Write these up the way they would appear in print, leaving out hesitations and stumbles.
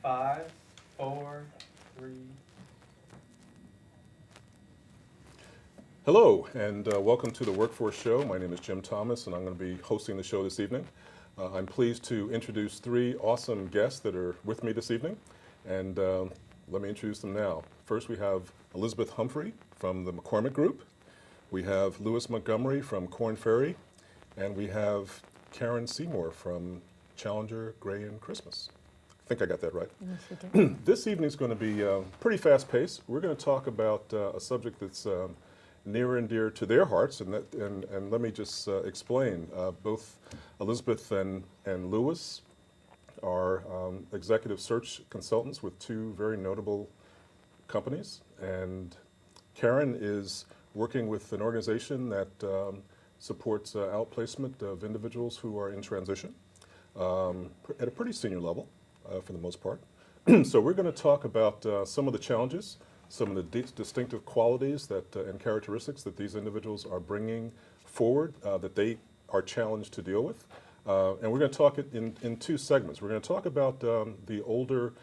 5, 4, 3. Hello, and welcome to the Workforce Show. My name is Jim Thomas, and I'm going to be hosting the show this evening. I'm pleased to introduce three awesome guests that are with me this evening, and let me introduce them now. First, we have Elizabeth Humphrey from the McCormick Group. We have Lewis Montgomery from Korn Ferry, and we have Karen Seymour from Challenger, Gray and Christmas. I think I got that right. Yes, you do. This evening's going to be pretty fast-paced. We're going to talk about a subject that's near and dear to their hearts, and let me just explain. Both Elizabeth and Lewis are executive search consultants with two very notable companies, and Karen is working with an organization that supports outplacement of individuals who are in transition at a pretty senior level for the most part. So we're going to talk about some of the challenges, some of the distinctive qualities that and characteristics that these individuals are bringing forward that they are challenged to deal with. And we're going to talk it in two segments. We're going to talk about the older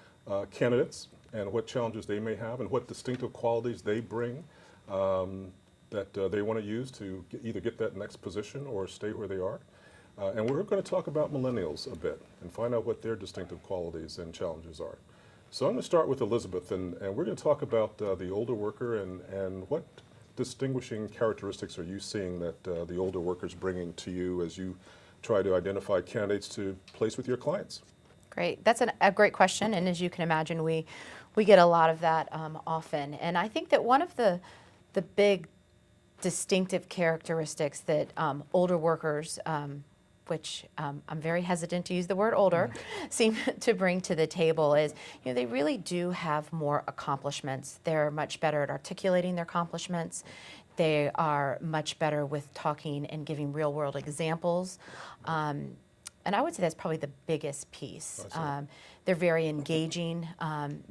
candidates and what challenges they may have and what distinctive qualities they bring that they want to use to either get that next position or stay where they are. And we're going to talk about millennials a bit and find out what their distinctive qualities and challenges are. So I'm going to start with Elizabeth, and we're going to talk about the older worker and what distinguishing characteristics are you seeing that the older workers bringing to you as you try to identify candidates to place with your clients? Great. That's a great question, and as you can imagine, we get a lot of that often. And I think that one of the big distinctive characteristics that older workers, which I'm very hesitant to use the word older, seem to bring to the table is, they really do have more accomplishments. They're much better at articulating their accomplishments. They are much better with talking and giving real world examples. And I would say that's probably the biggest piece. They're very engaging.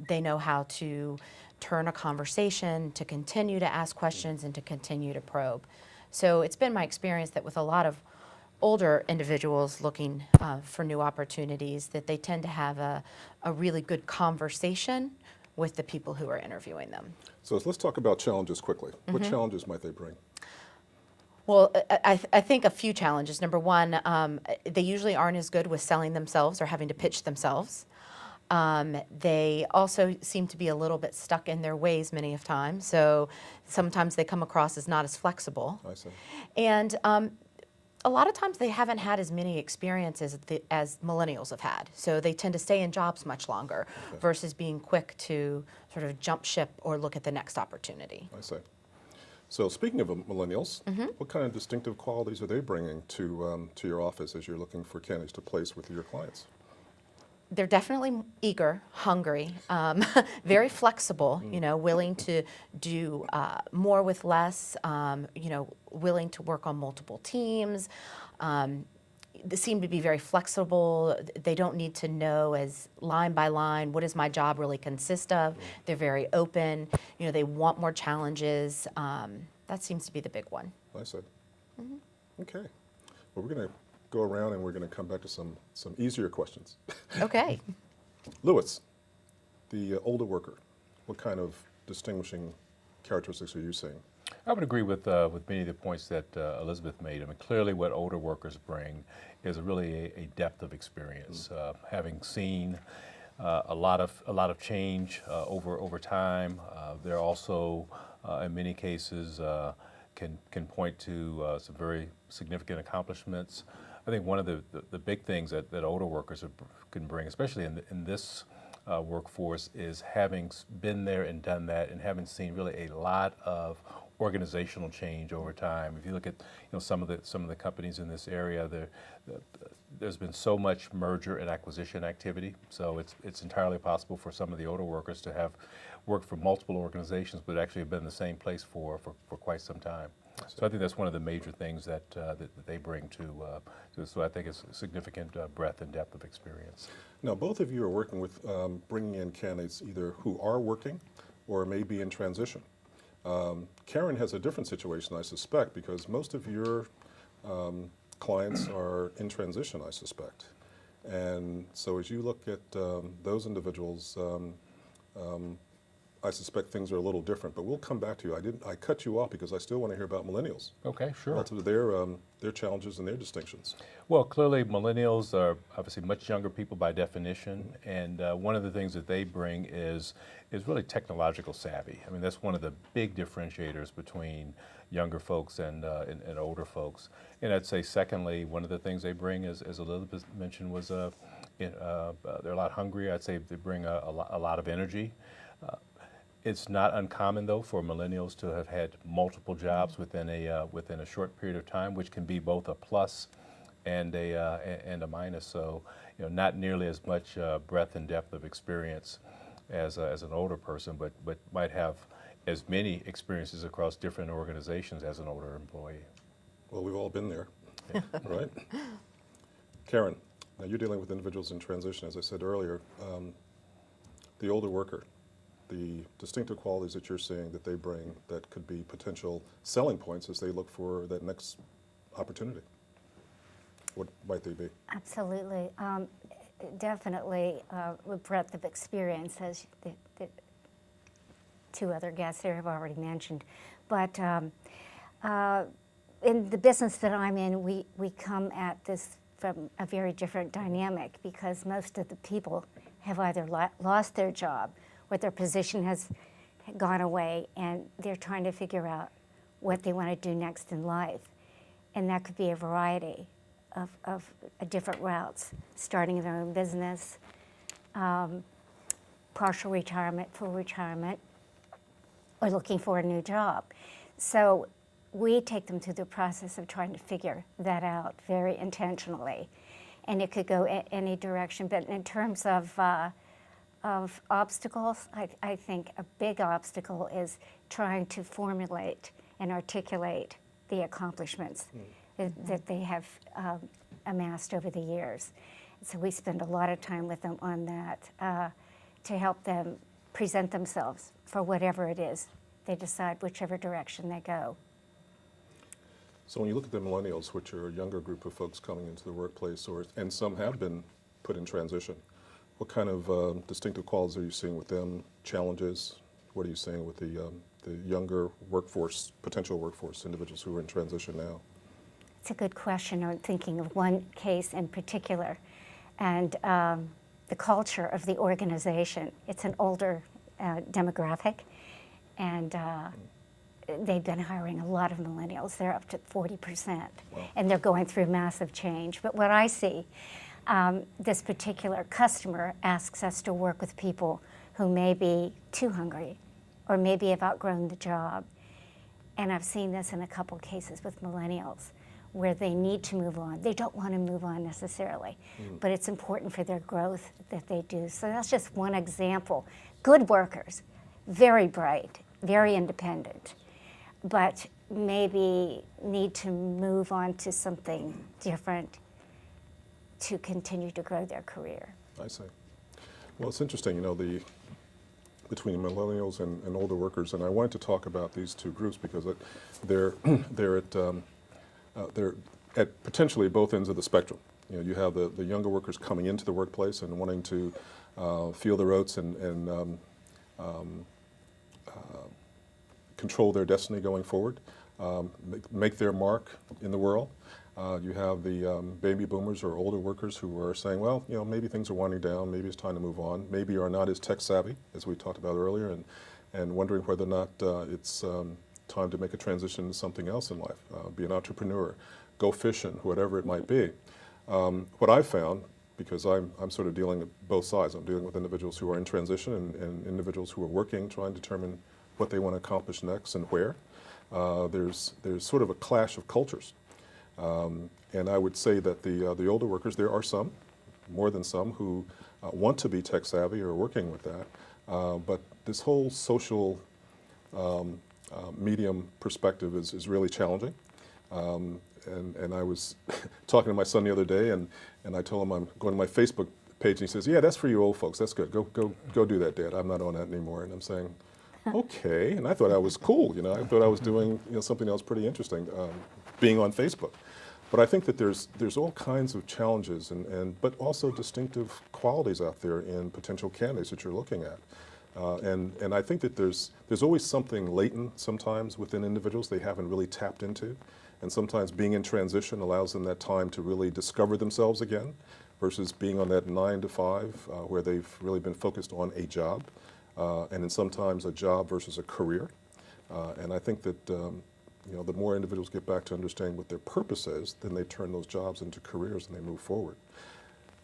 They know how to turn a conversation, to continue to ask questions and to continue to probe. So it's been my experience that with a lot of older individuals looking for new opportunities, that they tend to have a really good conversation with the people who are interviewing them. So let's talk about challenges quickly. What challenges might they bring? Well, I think a few challenges. Number one, they usually aren't as good with selling themselves or having to pitch themselves. They also seem to be a little bit stuck in their ways many of times, so sometimes they come across as not as flexible. I see. And a lot of times they haven't had as many experiences as millennials have had, so they tend to stay in jobs much longer versus being quick to sort of jump ship or look at the next opportunity. I see. So speaking of millennials, what kind of distinctive qualities are they bringing to your office as you're looking for candidates to place with your clients? They're definitely eager, hungry, very flexible, willing to do more with less, willing to work on multiple teams. They seem to be very flexible. They don't need to know as line by line, what does my job really consist of? They're very open. They want more challenges. That seems to be the big one. I see. Okay. Well, we're going to go around and we're going to come back to some easier questions. Okay. Lewis, the older worker, what kind of distinguishing characteristics are you seeing? I would agree with many of the points that Elizabeth made. I mean, clearly what older workers bring is really a depth of experience. Having seen a lot of change over time, they're also, in many cases, can point to some very significant accomplishments. I think one of the big things that older workers can bring, especially in this workforce, is having been there and done that, and having seen really a lot of organizational change over time. If you look at some of the companies in this area, there's been so much merger and acquisition activity. So it's entirely possible for some of the older workers to have worked for multiple organizations, but actually have been in the same place for quite some time. So I think that's one of the major things that they bring to so I think it's a significant breadth and depth of experience. Now, both of you are working with bringing in candidates either who are working or may be in transition. Karen has a different situation, I suspect, because most of your clients are in transition, I suspect. And so as you look at those individuals, I suspect things are a little different, but we'll come back to you. I cut you off because I still want to hear about millennials, Okay, sure. relative to their challenges and their distinctions. Well, clearly, millennials are obviously much younger people by definition, and one of the things that they bring is really technological savvy. I mean, that's one of the big differentiators between younger folks and older folks. And I'd say, secondly, one of the things they bring, as Elizabeth mentioned, was they're a lot hungrier. I'd say they bring a lot of energy. It's not uncommon, though, for millennials to have had multiple jobs within a short period of time, which can be both a plus and a minus. So, not nearly as much breadth and depth of experience as an older person, but might have as many experiences across different organizations as an older employee. Well, we've all been there, right? Karen, now you're dealing with individuals in transition, as I said earlier. The older worker, the distinctive qualities that you're seeing that they bring that could be potential selling points as they look for that next opportunity. What might they be? Absolutely. Definitely with breadth of experience, as the two other guests here have already mentioned. But in the business that I'm in, we come at this from a very different dynamic because most of the people have either lost their job or their position has gone away and they're trying to figure out what they want to do next in life. And that could be a variety of different routes, starting their own business, partial retirement, full retirement, or looking for a new job. So we take them through the process of trying to figure that out very intentionally. And it could go any direction, but in terms of obstacles, I think a big obstacle is trying to formulate and articulate the accomplishments that they have amassed over the years. So we spend a lot of time with them on that to help them present themselves for whatever it is they decide, whichever direction they go. So when you look at the millennials, which are a younger group of folks coming into the workplace, and some have been put in transition, what kind of distinctive qualities are you seeing with them? Challenges? What are you seeing with the younger workforce, potential workforce, individuals who are in transition now? It's a good question. I'm thinking of one case in particular, and the culture of the organization. It's an older demographic, and they've been hiring a lot of millennials. They're up to 40%, Wow. and they're going through massive change. But what I see, this particular customer asks us to work with people who may be too hungry or maybe have outgrown the job. And I've seen this in a couple cases with millennials where they need to move on. They don't want to move on necessarily, but it's important for their growth that they do. So that's just one example. Good workers, very bright, very independent, but maybe need to move on to something different to continue to grow their career. I see. Well, it's interesting, between millennials and older workers, and I wanted to talk about these two groups because they're at potentially both ends of the spectrum. You have the younger workers coming into the workplace and wanting to feel their oats and control their destiny going forward, make their mark in the world. You have the baby boomers or older workers who are saying, well, maybe things are winding down, maybe it's time to move on, maybe are not as tech savvy, as we talked about earlier, and wondering whether or not it's time to make a transition to something else in life, be an entrepreneur, go fishing, whatever it might be. What I've found, because I'm sort of dealing with both sides, I'm dealing with individuals who are in transition and individuals who are working, trying to determine what they want to accomplish next and where. There's sort of a clash of cultures. And I would say that the older workers, there are some, more than some, who want to be tech savvy or are working with that. But this whole social medium perspective is really challenging. And I was talking to my son the other day, and I told him I'm going to my Facebook page, and he says, yeah, that's for you old folks. That's good. Go do that, Dad. I'm not on that anymore. And I'm saying, okay. And I thought I was cool. I thought I was doing something else pretty interesting, being on Facebook. But I think that there's all kinds of challenges but also distinctive qualities out there in potential candidates that you're looking at. And I think that there's always something latent sometimes within individuals they haven't really tapped into. And sometimes being in transition allows them that time to really discover themselves again versus being on that 9 to 5 where they've really been focused on a job and then sometimes a job versus a career. And I think that the more individuals get back to understanding what their purpose is, then they turn those jobs into careers and they move forward.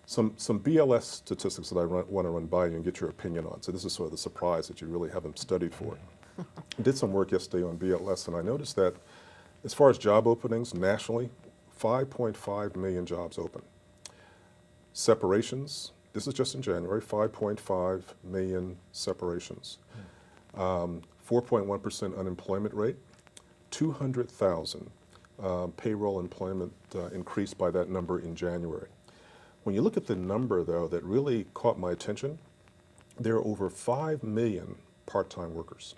Some BLS statistics that I want to run by you and get your opinion on. So this is sort of the surprise that you really haven't studied for. I did some work yesterday on BLS, and I noticed that as far as job openings nationally, 5.5 million jobs open. Separations, this is just in January, 5.5 million separations. 4.1% unemployment rate, 200,000 payroll employment increased by that number in January. When you look at the number, though, that really caught my attention, there are over 5 million part-time workers.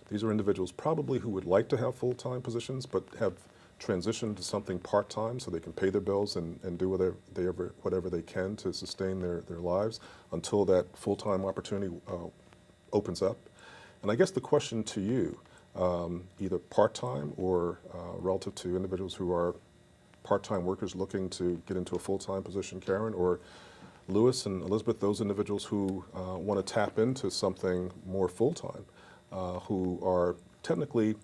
These are individuals probably who would like to have full-time positions, but have transitioned to something part-time so they can pay their bills and do whatever they can to sustain their lives until that full-time opportunity opens up. And I guess the question to you, either part-time or relative to individuals who are part-time workers looking to get into a full-time position, Karen, or Louis and Elizabeth, those individuals who want to tap into something more full-time, who are technically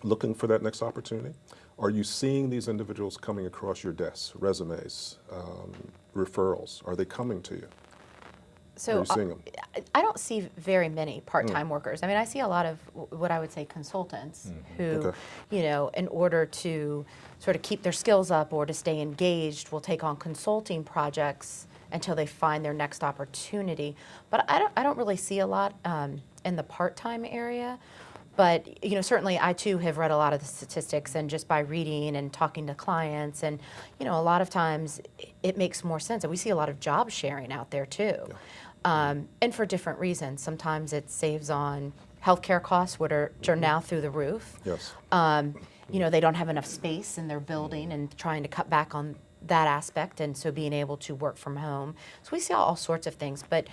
looking for that next opportunity. Are you seeing these individuals coming across your desks, resumes, referrals? Are they coming to you? So Are you seeing them? I don't see very many part-time workers. I mean, I see a lot of what I would say consultants who, Okay. In order to sort of keep their skills up or to stay engaged, will take on consulting projects until they find their next opportunity. But I don't really see a lot in the part-time area. But certainly I too have read a lot of the statistics, and just by reading and talking to clients, and a lot of times it makes more sense. And we see a lot of job sharing out there too, and for different reasons. Sometimes it saves on healthcare costs, which are now through the roof. Yes. They don't have enough space in their building, and trying to cut back on that aspect, and so being able to work from home. So we see all sorts of things, but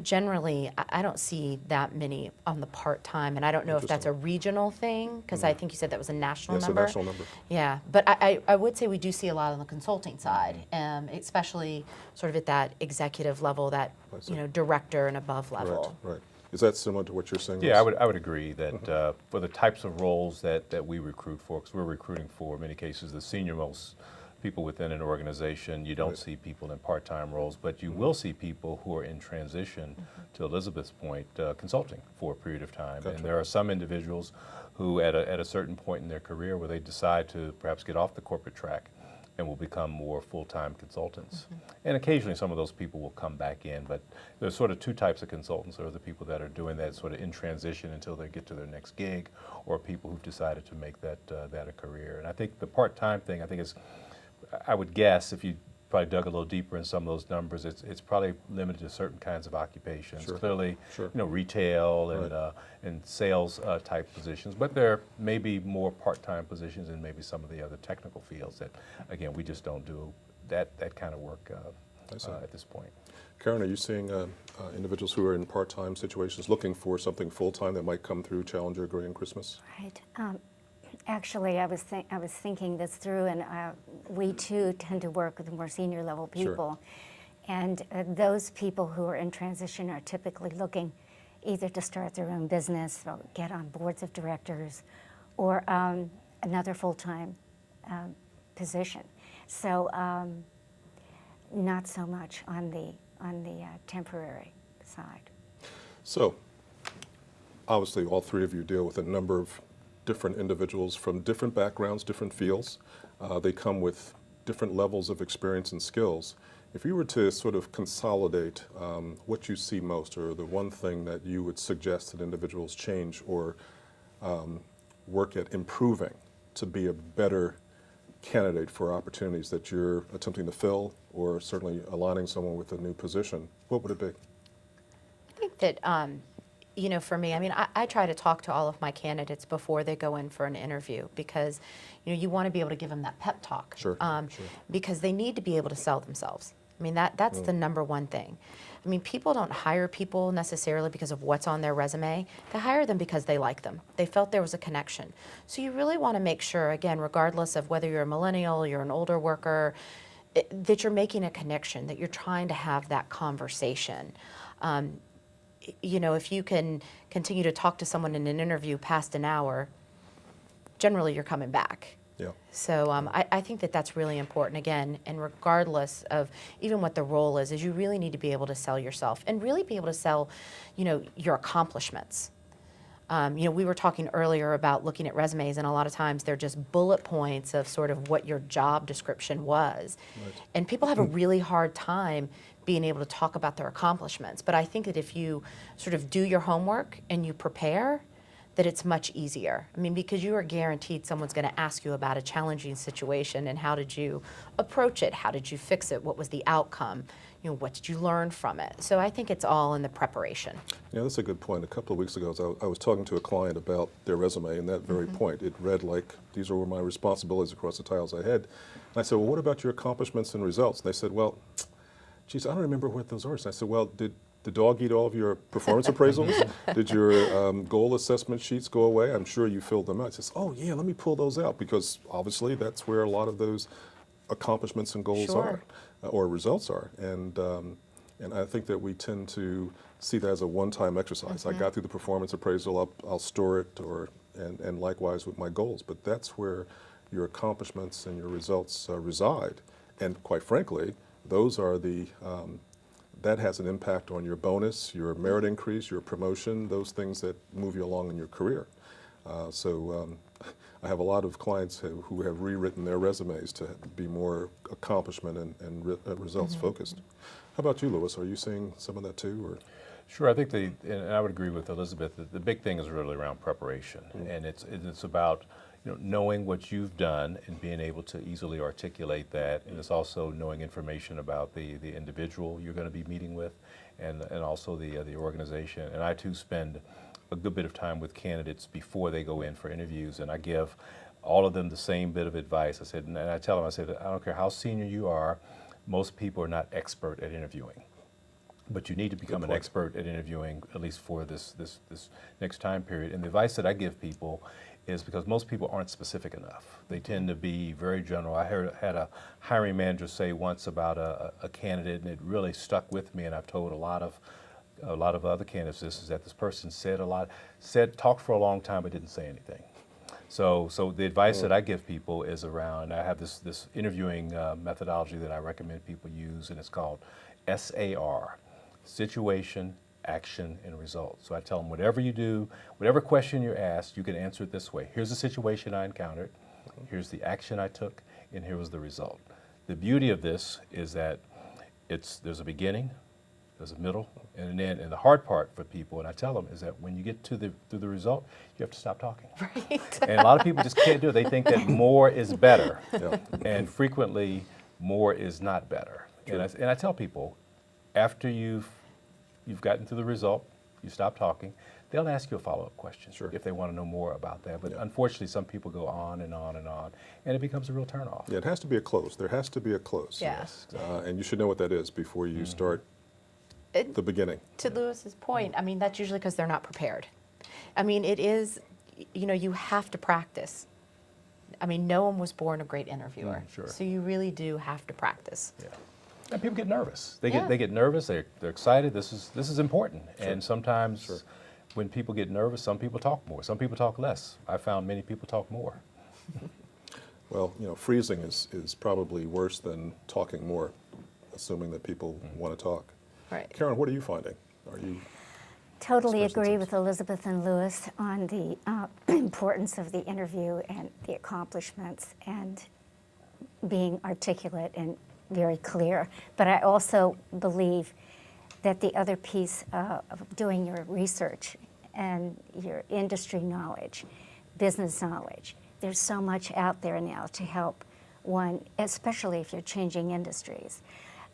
generally I don't see that many on the part-time, and I don't know if that's a regional thing, because I think you said that was a national Yes, number. a national number. Yeah, but I would say we do see a lot on the consulting side, especially sort of at that executive level, that I see. director and above level. Right. Is that similar to what you're saying? Yeah, Louis? I would agree that for the types of roles that we recruit for, because we're recruiting for, in many cases, the senior-most people within an organization, you don't see people in part-time roles, but you will see people who are in transition, to Elizabeth's point, consulting for a period of time. Gotcha. And there are some individuals who at a certain point in their career where they decide to perhaps get off the corporate track and will become more full-time consultants. And occasionally some of those people will come back in, but there's sort of two types of consultants. There are the people that are doing that sort of in transition until they get to their next gig, or people who've decided to make that a career. And I think the part-time thing, I would guess, if you probably dug a little deeper in some of those numbers, it's probably limited to certain kinds of occupations. Sure. Clearly, Sure. retail and Right. and sales type positions, but there may be more part-time positions in maybe some of the other technical fields that, again, we just don't do that kind of work I see. at this point. Karen, are you seeing individuals who are in part-time situations looking for something full-time that might come through Challenger Gray and Christmas? Right. Actually, I was thinking this through, and we too tend to work with the more senior level people. Sure. And those people who are in transition are typically looking either to start their own business or get on boards of directors, or another full-time position. So not so much on the temporary side. So, obviously, all three of you deal with a number of different individuals from different backgrounds, different fields. They come with different levels of experience and skills. If you were to sort of consolidate what you see most, or the one thing that you would suggest that individuals change or work at improving to be a better candidate for opportunities that you're attempting to fill, or certainly aligning someone with a new position, what would it be? I think that you know, for me, I mean, I try to talk to all of my candidates before they go in for an interview because, you know, you want to be able to give them that pep talk. Sure, sure. Because they need to be able to sell themselves. I mean, that's the number one thing. I mean, people don't hire people necessarily because of what's on their resume. They hire them because they like them. They felt there was a connection. So you really want to make sure, again, regardless of whether you're a millennial, you're an older worker, that you're making a connection, that you're trying to have that conversation. You know, if you can continue to talk to someone in an interview past an hour, generally you're coming back. Yeah. So I think that that's really important, again, and regardless of even what the role is you really need to be able to sell yourself and really be able to sell, you know, your accomplishments. You know, we were talking earlier about looking at resumes, and a lot of times they're just bullet points of sort of what your job description was. Right. And people have a really hard time being able to talk about their accomplishments. But I think that if you sort of do your homework and you prepare, that it's much easier. I mean, because you are guaranteed someone's going to ask you about a challenging situation and how did you approach it? How did you fix it? What was the outcome? You know, what did you learn from it? So I think it's all in the preparation. Yeah, that's a good point. A couple of weeks ago, I was talking to a client about their resume, and that very point, it read like, these are my responsibilities across the titles I had. And I said, well, what about your accomplishments and results? And they said, well, geez, I don't remember what those are. And I said, well, did the dog eat all of your performance appraisals? Did your goal assessment sheets go away? I'm sure you filled them out. He says, oh yeah, let me pull those out, because obviously that's where a lot of those accomplishments and goals Sure. are, or results are. And I think that we tend to see that as a one-time exercise. I got through the performance appraisal, I'll store it, and likewise with my goals. But that's where your accomplishments and your results reside. And quite frankly, those are that has an impact on your bonus, your merit increase, your promotion, those things that move you along in your career. I have a lot of clients who have rewritten their resumes to be more accomplishment and results focused. How about you, Louis? Are you seeing some of that too? Or? Sure, I think and I would agree with Elizabeth, that the big thing is really around preparation. And it's about, you know, knowing what you've done and being able to easily articulate that. And it's also knowing information about the individual you're going to be meeting with, and also the organization. And I too spend a good bit of time with candidates before they go in for interviews, and I give all of them the same bit of advice. I said, and I tell them, I said, I don't care how senior you are, most people are not expert at interviewing. But you need to become an expert at interviewing, at least for this next time period. And the advice that I give people is because most people aren't specific enough. They tend to be very general. I had a hiring manager say once about a candidate, and it really stuck with me, and I've told a lot of other candidates this, is that this person talked for a long time but didn't say anything. So the advice that I give people is around, I have this interviewing methodology that I recommend people use, and it's called SAR, Situation, Action, and Result. So I tell them, whatever you do, whatever question you're asked, you can answer it this way. Here's the situation I encountered, here's the action I took, and here was the result. The beauty of this is that there's a beginning, there's a middle, and an end. And the hard part for people, and I tell them, is that when you get to the result, you have to stop talking. Right. And a lot of people just can't do it. They think that more is better, Yeah. and frequently more is not better. And I tell people, after you've gotten to the result, you stop talking, they'll ask you a follow-up question if they want to know more about that. But unfortunately, some people go on and on and on, and it becomes a real turnoff. Yeah, it has to be a close. There has to be a close. Yeah. And you should know what that is before you start the beginning. To Lewis's point, I mean, that's usually because they're not prepared. I mean, it is, you know, you have to practice. I mean, no one was born a great interviewer. Sure. So you really do have to practice. Yeah. And people get nervous. They Yeah. get nervous. They're excited. This is important. And sometimes when people get nervous, some people talk more. Some people talk less. I found many people talk more. Well, you know, freezing is probably worse than talking more, assuming that people want to talk. Right. Karen, what are you finding? Are you Totally Especially agree since- with Elizabeth and Louis on the importance of the interview and the accomplishments and being articulate and very clear. But I also believe that the other piece of doing your research and your industry knowledge, business knowledge, there's so much out there now to help one, especially if you're changing industries,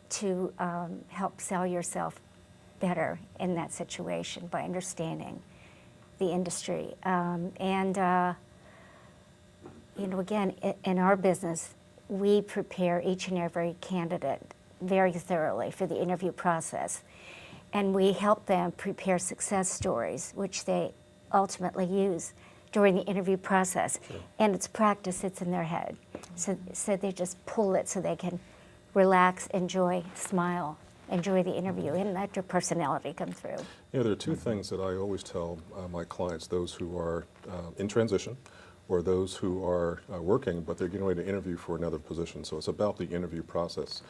to help sell yourself better in that situation by understanding the industry. Again, in our business, we prepare each and every candidate very thoroughly for the interview process. And we help them prepare success stories, which they ultimately use during the interview process. Sure. And it's practice, it's in their head. So they just pull it so they can relax, enjoy, smile, enjoy the interview, and let their personality come through. There are two things that I always tell my clients, those who are in transition or those who are working, but they're getting ready to interview for another position. So it's about the interview process.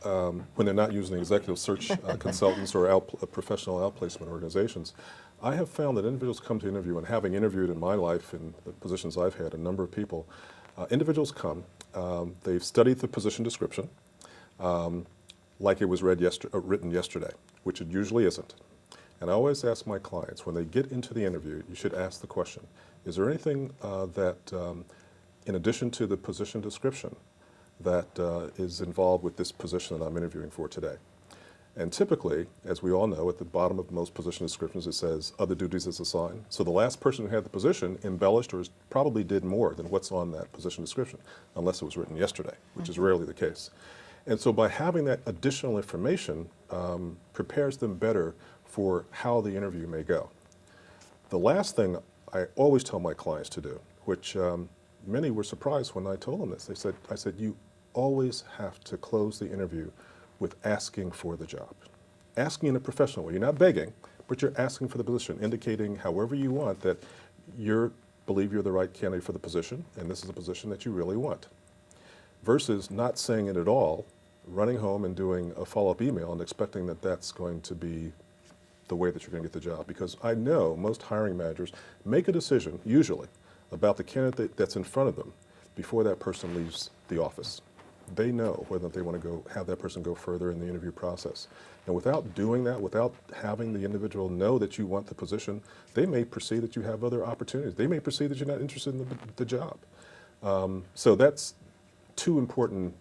When they're not using executive search consultants or professional outplacement organizations, I have found that individuals come to interview, and having interviewed in my life in the positions I've had, a number of people, individuals come, they've studied the position description like it was written yesterday, which it usually isn't. And I always ask my clients, when they get into the interview, you should ask the question, is there anything that, in addition to the position description, that is involved with this position that I'm interviewing for today? And typically, as we all know, at the bottom of most position descriptions it says other duties as assigned. So the last person who had the position embellished or probably did more than what's on that position description, unless it was written yesterday, which is rarely the case. And so by having that additional information prepares them better for how the interview may go. The last thing I always tell my clients to do, which many were surprised when I told them this. I said, you always have to close the interview with asking for the job. Asking in a professional way. You're not begging, but you're asking for the position, indicating however you want that you believe you're the right candidate for the position, and this is a position that you really want. Versus not saying it at all, running home and doing a follow-up email and expecting that that's going to be the way that you're going to get the job. Because I know most hiring managers make a decision, usually, about the candidate that's in front of them before that person leaves the office. They know whether they want to have that person go further in the interview process. And without doing that, without having the individual know that you want the position, they may perceive that you have other opportunities. They may perceive that you're not interested in the job. So that's two important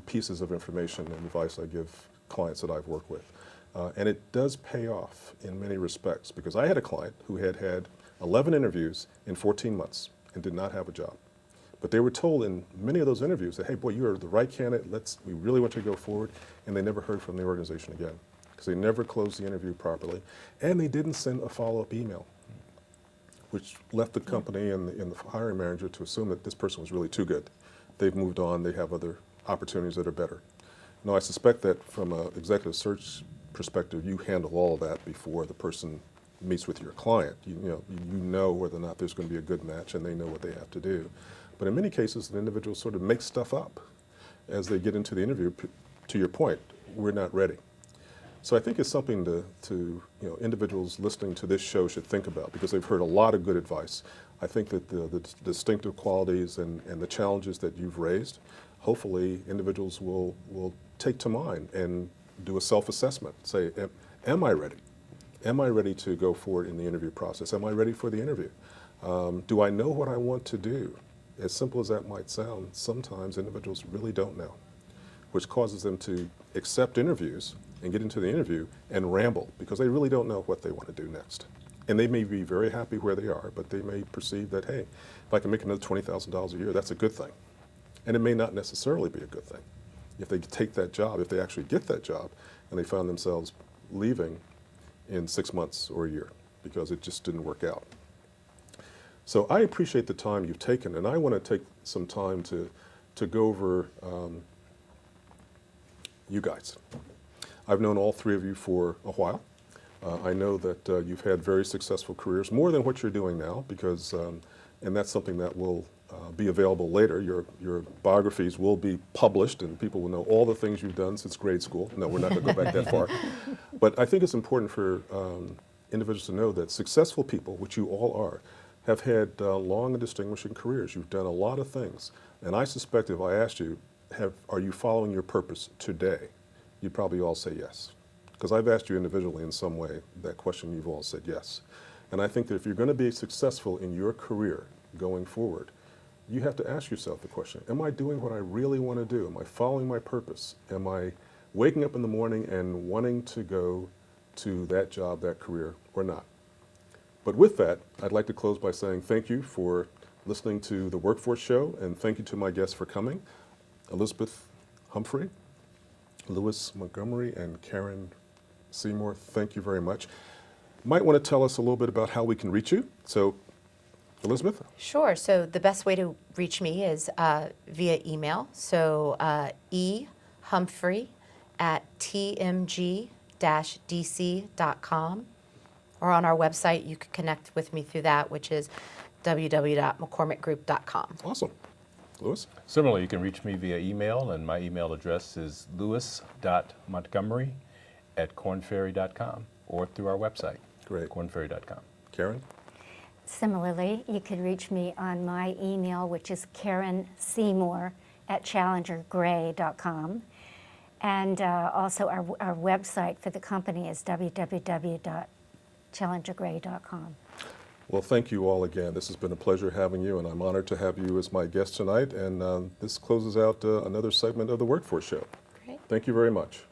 pieces of information and advice I give clients that I've worked with. And it does pay off in many respects, because I had a client who had 11 interviews in 14 months and did not have a job. But they were told in many of those interviews that, hey, boy, you are the right candidate, we really want you to go forward, and they never heard from the organization again, because they never closed the interview properly, and they didn't send a follow-up email, which left the company and the hiring manager to assume that this person was really too good. They've moved on, they have other opportunities that are better. Now, I suspect that from an executive search perspective, you handle all of that before the person meets with your client. You know whether or not there's going to be a good match, and they know what they have to do. But in many cases, an individual sort of makes stuff up as they get into the interview. To your point, we're not ready. So I think it's something to individuals listening to this show should think about, because they've heard a lot of good advice. I think that the distinctive qualities and the challenges that you've raised, hopefully individuals will take to mind and do a self-assessment. Say, am I ready? Am I ready to go forward in the interview process? Am I ready for the interview? Do I know what I want to do? As simple as that might sound, sometimes individuals really don't know, which causes them to accept interviews and get into the interview and ramble, because they really don't know what they want to do next. And they may be very happy where they are, but they may perceive that, hey, if I can make another $20,000 a year, that's a good thing. And it may not necessarily be a good thing. If they take that job, if they actually get that job, and they find themselves leaving in 6 months or a year because it just didn't work out. So I appreciate the time you've taken, and I want to take some time to go over you guys. I've known all three of you for a while. I know that you've had very successful careers, more than what you're doing now, because, and that's something that will be available later. Your biographies will be published, and people will know all the things you've done since grade school. No, we're not going to go back that far. But I think it's important for individuals to know that successful people, which you all are, have had long and distinguishing careers. You've done a lot of things. And I suspect if I asked you, are you following your purpose today? You'd probably all say yes. Because I've asked you individually in some way that question, you've all said yes. And I think that if you're going to be successful in your career going forward, you have to ask yourself the question, am I doing what I really want to do? Am I following my purpose? Am I waking up in the morning and wanting to go to that job, that career, or not. But with that, I'd like to close by saying thank you for listening to the Workforce Show, and thank you to my guests for coming, Elizabeth Humphrey, Louis Montgomery, and Karen Seymour. Thank you very much. Might want to tell us a little bit about how we can reach you. So, Elizabeth? Sure. So the best way to reach me is via email. So ehumphrey@tmg-dc.com, or on our website, you can connect with me through that, which is www.mccormickgroup.com. Awesome. Louis? Similarly, you can reach me via email, and my email address is louis.montgomery@cornferry.com, or through our website, Great. cornferry.com. Karen? Similarly, you can reach me on my email, which is KarenSeymour@challengergray.com. And also our website for the company is www.challengergray.com. Well, thank you all again. This has been a pleasure having you, and I'm honored to have you as my guest tonight. And this closes out another segment of the Workforce Show. Great. Thank you very much.